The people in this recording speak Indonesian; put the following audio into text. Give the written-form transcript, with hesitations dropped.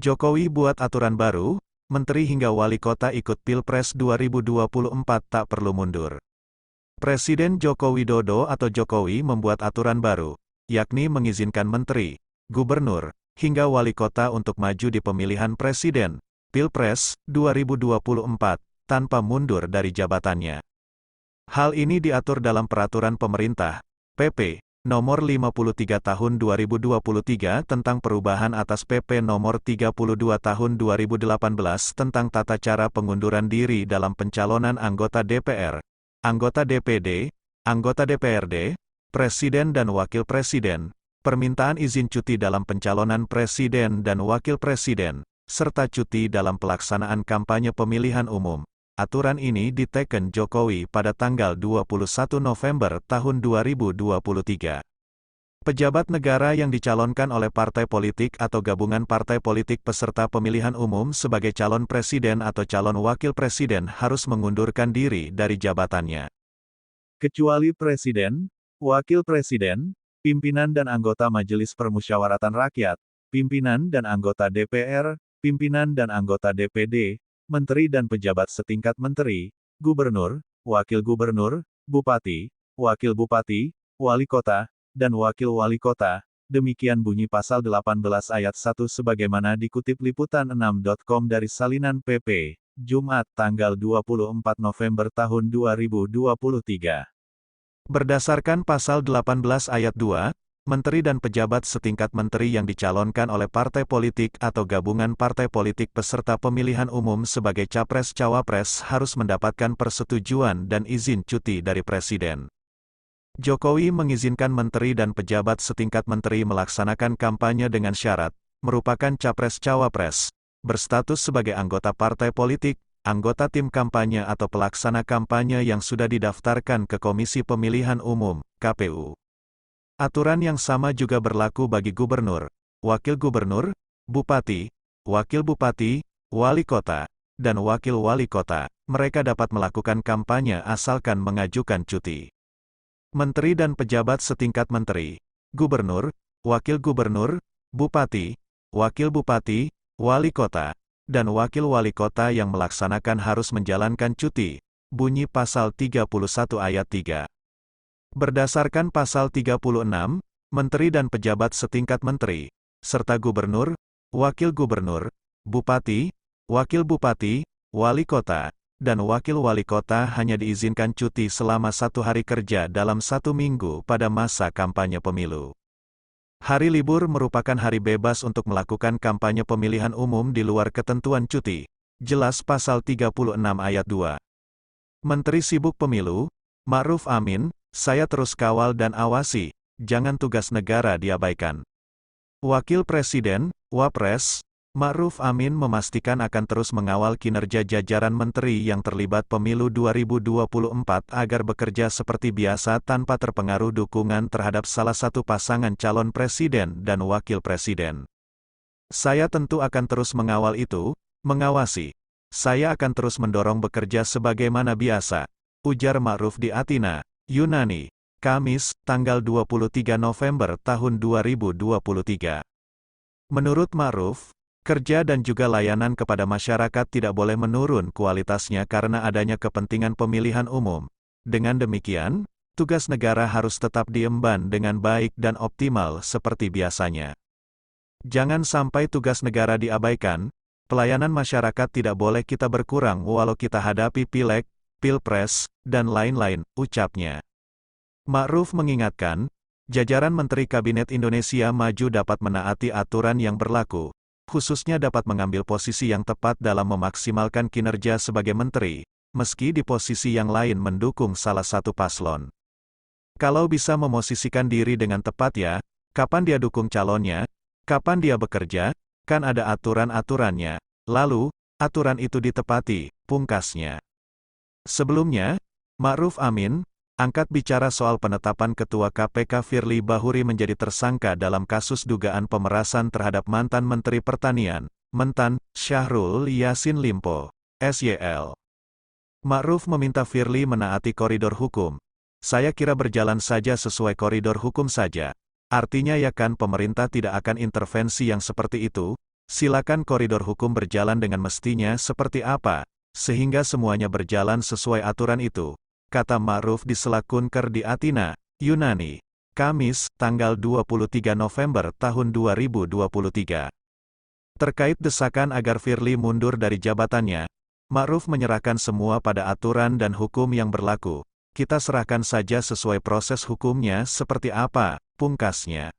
Jokowi buat aturan baru, menteri hingga wali kota ikut Pilpres 2024 tak perlu mundur. Presiden Joko Widodo atau Jokowi membuat aturan baru, yakni mengizinkan menteri, gubernur, hingga wali kota untuk maju di pemilihan presiden, Pilpres 2024, tanpa mundur dari jabatannya. Hal ini diatur dalam Peraturan Pemerintah, PP, Nomor 53 Tahun 2023 tentang perubahan atas PP Nomor 32 Tahun 2018 tentang tata cara pengunduran diri dalam pencalonan anggota DPR, anggota DPD, anggota DPRD, presiden dan wakil presiden, permintaan izin cuti dalam pencalonan presiden dan wakil presiden, serta cuti dalam pelaksanaan kampanye pemilihan umum. Aturan ini diteken Jokowi pada tanggal 21 November tahun 2023. Pejabat negara yang dicalonkan oleh partai politik atau gabungan partai politik peserta pemilihan umum sebagai calon presiden atau calon wakil presiden harus mengundurkan diri dari jabatannya. Kecuali presiden, wakil presiden, pimpinan dan anggota Majelis Permusyawaratan Rakyat, pimpinan dan anggota DPR, pimpinan dan anggota DPD, menteri dan pejabat setingkat menteri, gubernur, wakil gubernur, bupati, wakil bupati, wali kota, dan wakil wali kota. Demikian bunyi pasal 18 ayat 1 sebagaimana dikutip liputan6.com dari salinan PP, Jumat tanggal 24 November tahun 2023. Berdasarkan pasal 18 ayat 2, menteri dan pejabat setingkat menteri yang dicalonkan oleh partai politik atau gabungan partai politik peserta pemilihan umum sebagai capres-cawapres harus mendapatkan persetujuan dan izin cuti dari presiden. Jokowi mengizinkan menteri dan pejabat setingkat menteri melaksanakan kampanye dengan syarat, merupakan capres-cawapres, berstatus sebagai anggota partai politik, anggota tim kampanye atau pelaksana kampanye yang sudah didaftarkan ke Komisi Pemilihan Umum, KPU. Aturan yang sama juga berlaku bagi gubernur, wakil gubernur, bupati, wakil bupati, wali kota, dan wakil wali kota. Mereka dapat melakukan kampanye asalkan mengajukan cuti. Menteri dan pejabat setingkat menteri, gubernur, wakil gubernur, bupati, wakil bupati, wali kota, dan wakil wali kota yang melaksanakan harus menjalankan cuti. Bunyi pasal 31 ayat 3. Berdasarkan pasal 36, menteri dan pejabat setingkat menteri, serta gubernur, wakil gubernur, bupati, wakil bupati, wali kota, dan wakil wali kota hanya diizinkan cuti selama 1 hari kerja dalam 1 minggu pada masa kampanye pemilu. Hari libur merupakan hari bebas untuk melakukan kampanye pemilihan umum di luar ketentuan cuti. Jelas pasal 36 ayat 2. Menteri sibuk pemilu, Ma'ruf Amin, saya terus kawal dan awasi, jangan tugas negara diabaikan. Wakil Presiden, Wapres, Ma'ruf Amin memastikan akan terus mengawal kinerja jajaran menteri yang terlibat pemilu 2024 agar bekerja seperti biasa tanpa terpengaruh dukungan terhadap salah satu pasangan calon presiden dan wakil presiden. Saya tentu akan terus mengawal itu, mengawasi. Saya akan terus mendorong bekerja sebagaimana biasa, ujar Ma'ruf di Athena, Yunani, Kamis, tanggal 23 November tahun 2023. Menurut Ma'ruf, kerja dan juga layanan kepada masyarakat tidak boleh menurun kualitasnya karena adanya kepentingan pemilihan umum. Dengan demikian, tugas negara harus tetap diemban dengan baik dan optimal seperti biasanya. Jangan sampai tugas negara diabaikan, pelayanan masyarakat tidak boleh kita berkurang walau kita hadapi pileg, pilpres, dan lain-lain, ucapnya. Ma'ruf mengingatkan, jajaran Menteri Kabinet Indonesia Maju dapat menaati aturan yang berlaku, khususnya dapat mengambil posisi yang tepat dalam memaksimalkan kinerja sebagai menteri, meski di posisi yang lain mendukung salah satu paslon. Kalau bisa memosisikan diri dengan tepat ya, kapan dia dukung calonnya, kapan dia bekerja, kan ada aturan-aturannya, lalu, aturan itu ditepati, pungkasnya. Sebelumnya, Ma'ruf Amin angkat bicara soal penetapan Ketua KPK Firly Bahuri menjadi tersangka dalam kasus dugaan pemerasan terhadap mantan Menteri Pertanian, Mentan, Syahrul Yassin Limpo, SYL. Ma'ruf meminta Firly menaati koridor hukum. Saya kira berjalan saja sesuai koridor hukum saja. Artinya ya kan pemerintah tidak akan intervensi yang seperti itu, Silakan koridor hukum berjalan dengan mestinya seperti apa, sehingga semuanya berjalan sesuai aturan itu, kata Ma'ruf di Selakunker di Athena, Yunani. Kamis, tanggal 23 November tahun 2023. Terkait desakan agar Firly mundur dari jabatannya, Ma'ruf menyerahkan semua pada aturan dan hukum yang berlaku. Kita serahkan saja sesuai proses hukumnya seperti apa, pungkasnya.